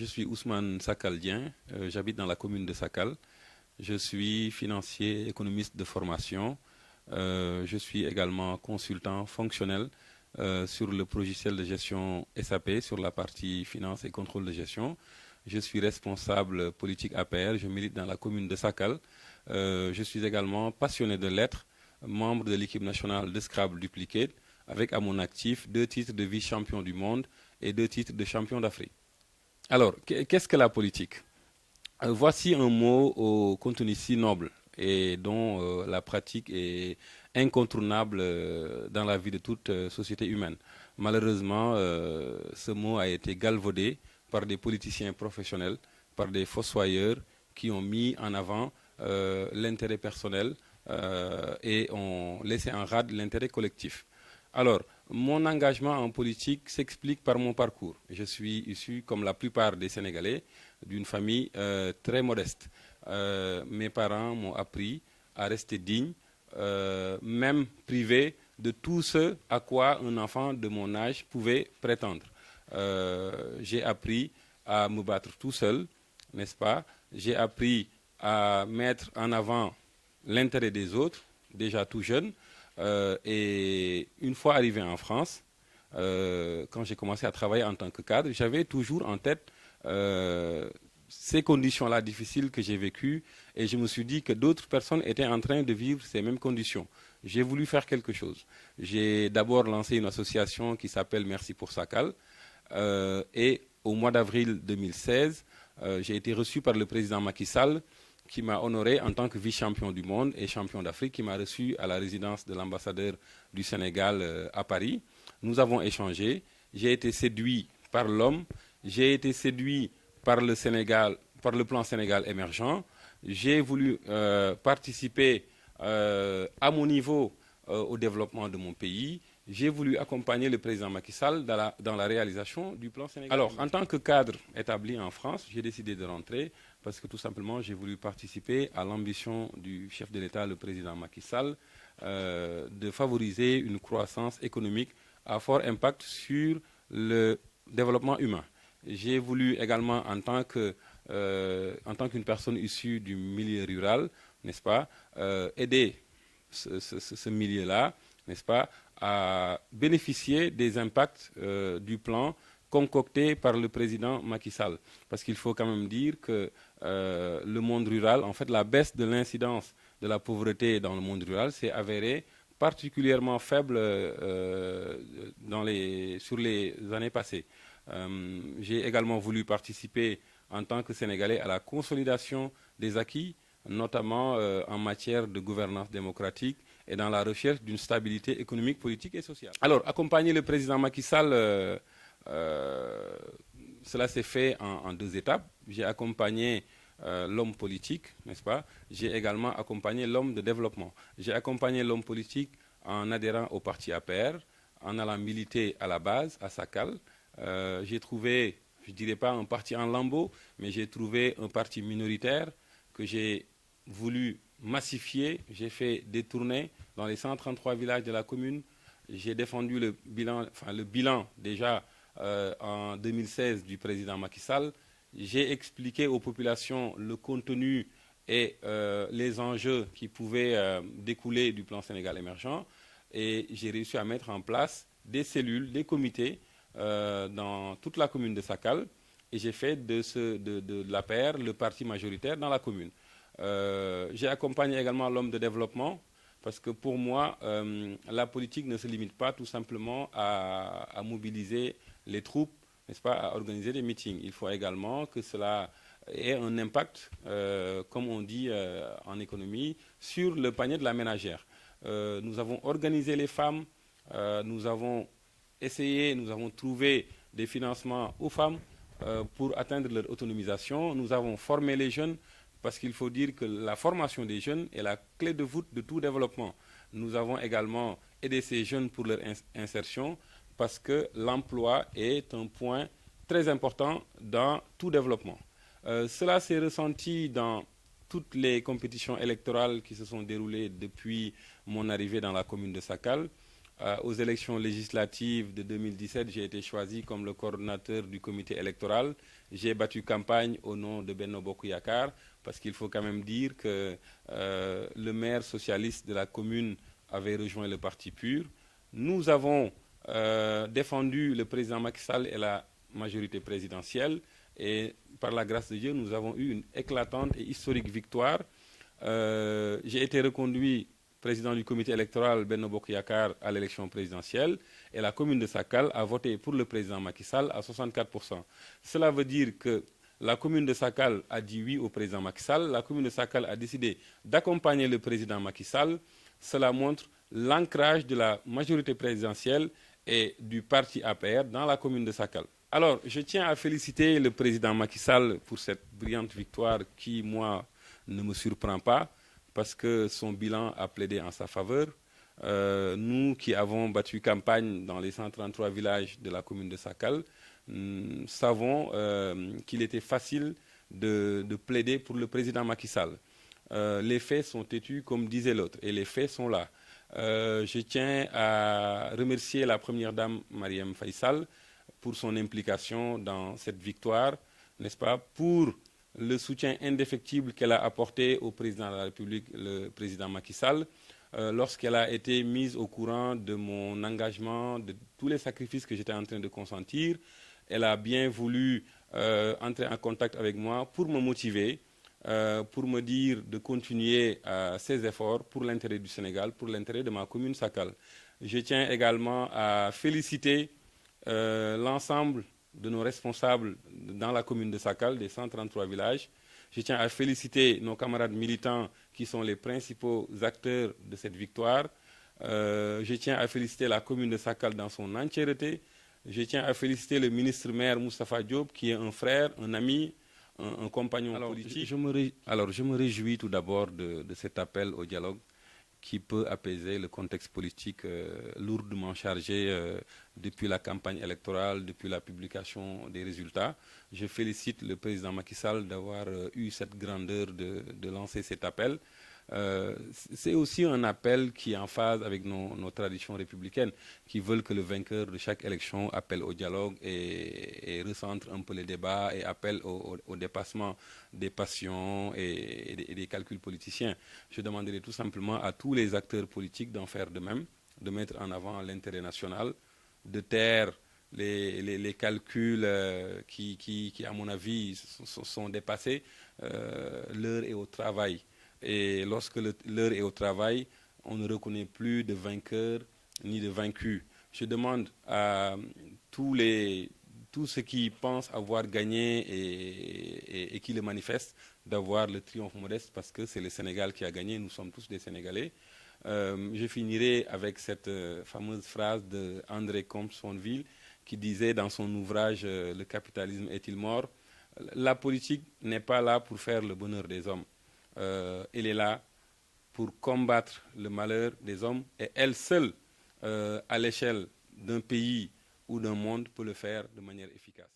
Je suis Ousmane Sakaldien, j'habite dans la commune de Sakal. Je suis financier, économiste de formation. Je suis également consultant fonctionnel sur le logiciel de gestion SAP, sur la partie finance et contrôle de gestion. Je suis responsable politique APR, je milite dans la commune de Sakal. Je suis également passionné de lettres, membre de l'équipe nationale de Scrabble Duplicate, avec à mon actif 2 titres de vice-champion du monde et 2 titres de champion d'Afrique. Alors, qu'est-ce que la politique? Voici un mot au contenu si noble et dont la pratique est incontournable dans la vie de toute société humaine. Malheureusement, ce mot a été galvaudé par des politiciens professionnels, par des fossoyeurs qui ont mis en avant l'intérêt personnel et ont laissé en rade l'intérêt collectif. Alors, mon engagement en politique s'explique par mon parcours. Je suis issu, comme la plupart des Sénégalais, d'une famille très modeste. Mes parents m'ont appris à rester digne, même privé de tout ce à quoi un enfant de mon âge pouvait prétendre. J'ai appris à me battre tout seul, n'est-ce pas? J'ai appris à mettre en avant l'intérêt des autres, déjà tout jeune. Et une fois arrivé en France, quand j'ai commencé à travailler en tant que cadre, j'avais toujours en tête ces conditions-là difficiles que j'ai vécues et je me suis dit que d'autres personnes étaient en train de vivre ces mêmes conditions. J'ai voulu faire quelque chose. J'ai d'abord lancé une association qui s'appelle Merci pour Sakal et au mois d'avril 2016, j'ai été reçu par le président Macky Sall qui m'a honoré en tant que vice-champion du monde et champion d'Afrique, qui m'a reçu à la résidence de l'ambassadeur du Sénégal à Paris. Nous avons échangé. J'ai été séduit par l'homme. J'ai été séduit par le Sénégal, par le plan Sénégal émergent. J'ai voulu participer à mon niveau au développement de mon pays. J'ai voulu accompagner le président Macky Sall dans la réalisation du plan Sénégal. Alors, en tant que cadre établi en France, j'ai décidé de rentrer parce que tout simplement, j'ai voulu participer à l'ambition du chef de l'État, le président Macky Sall, de favoriser une croissance économique à fort impact sur le développement humain. J'ai voulu également, en tant qu'une personne issue du milieu rural, n'est-ce pas, aider ce milieu-là, n'est-ce pas, à bénéficier des impacts du plan concocté par le président Macky Sall. Parce qu'il faut quand même dire que le monde rural, en fait, la baisse de l'incidence de la pauvreté dans le monde rural s'est avérée particulièrement faible sur les années passées. J'ai également voulu participer en tant que Sénégalais à la consolidation des acquis, notamment en matière de gouvernance démocratique et dans la recherche d'une stabilité économique, politique et sociale. Alors, accompagner le président Macky Sall, cela s'est fait en 2 étapes. J'ai accompagné l'homme politique, n'est-ce pas? J'ai également accompagné l'homme de développement. J'ai accompagné l'homme politique en adhérant au parti APR, en allant militer à la base, à Sakal. J'ai trouvé, je ne dirais pas un parti en lambeaux, mais j'ai trouvé un parti minoritaire que j'ai voulu massifier. J'ai fait des tournées dans les 133 villages de la commune. J'ai défendu le bilan déjà en 2016 du président Macky Sall. J'ai expliqué aux populations le contenu et les enjeux qui pouvaient découler du plan Sénégal émergent. Et j'ai réussi à mettre en place des cellules, des comités dans toute la commune de Sakal. Et j'ai fait de l'APR le parti majoritaire dans la commune. J'ai accompagné également l'homme de développement parce que pour moi, la politique ne se limite pas tout simplement à mobiliser les troupes, n'est-ce pas, à organiser des meetings. Il faut également que cela ait un impact, comme on dit en économie, sur le panier de la ménagère. Nous avons organisé les femmes, nous avons trouvé des financements aux femmes pour atteindre leur autonomisation. Nous avons formé les jeunes parce qu'il faut dire que la formation des jeunes est la clé de voûte de tout développement. Nous avons également aidé ces jeunes pour leur insertion parce que l'emploi est un point très important dans tout développement. Cela s'est ressenti dans toutes les compétitions électorales qui se sont déroulées depuis mon arrivée dans la commune de Sakal, aux élections législatives de 2017, j'ai été choisi comme le coordonnateur du comité électoral. J'ai battu campagne au nom de Benno Bokk Yakaar, parce qu'il faut quand même dire que le maire socialiste de la commune avait rejoint le parti PUR. Nous avons défendu le président Macky Sall et la majorité présidentielle, et par la grâce de Dieu, nous avons eu une éclatante et historique victoire. J'ai été reconduit président du comité électoral Benno Bokk Yakaar à l'élection présidentielle, et la commune de Sakal a voté pour le président Macky Sall à 64%. Cela veut dire que la commune de Sakal a dit oui au président Macky Sall, la commune de Sakal a décidé d'accompagner le président Macky Sall. Cela montre l'ancrage de la majorité présidentielle et du parti APR dans la commune de Sakal. Alors, je tiens à féliciter le président Macky Sall pour cette brillante victoire qui, moi, ne me surprend pas, parce que son bilan a plaidé en sa faveur. Nous qui avons battu campagne dans les 133 villages de la commune de Sakal, savons qu'il était facile de plaider pour le président Macky Sall. Les faits sont têtus, comme disait l'autre, et les faits sont là. Je tiens à remercier la première dame, Marième Faye Sall, pour son implication dans cette victoire, n'est-ce pas, pour le soutien indéfectible qu'elle a apporté au président de la République, le président Macky Sall, lorsqu'elle a été mise au courant de mon engagement, de tous les sacrifices que j'étais en train de consentir. Elle a bien voulu entrer en contact avec moi pour me motiver, pour me dire de continuer ces efforts pour l'intérêt du Sénégal, pour l'intérêt de ma commune Sakal. Je tiens également à féliciter l'ensemble de nos responsables dans la commune de Sakal, des 133 villages. Je tiens à féliciter nos camarades militants qui sont les principaux acteurs de cette victoire. Je tiens à féliciter la commune de Sakal dans son entièreté. Je tiens à féliciter le ministre-maire Moustapha Diop, qui est un frère, un ami, un compagnon politique. Je me réjouis tout d'abord de cet appel au dialogue qui peut apaiser le contexte politique lourdement chargé depuis la campagne électorale, depuis la publication des résultats. Je félicite le président Macky Sall d'avoir eu cette grandeur de lancer cet appel. C'est aussi un appel qui est en phase avec nos traditions républicaines, qui veulent que le vainqueur de chaque élection appelle au dialogue et recentre un peu les débats et appelle au dépassement des passions et des calculs politiciens. Je demanderai tout simplement à tous les acteurs politiques d'en faire de même, de mettre en avant l'intérêt national, de taire les calculs qui, à mon avis, sont dépassés. L'heure est au travail. Et lorsque l'heure est au travail, on ne reconnaît plus de vainqueurs ni de vaincus. Je demande à tous ceux qui pensent avoir gagné et qui le manifestent d'avoir le triomphe modeste, parce que c'est le Sénégal qui a gagné, nous sommes tous des Sénégalais. Je finirai avec cette fameuse phrase d'André Comte-Sponville qui disait dans son ouvrage « Le capitalisme est-il mort ?» La politique n'est pas là pour faire le bonheur des hommes. Elle est là pour combattre le malheur des hommes, et elle seule, à l'échelle d'un pays ou d'un monde, peut le faire de manière efficace.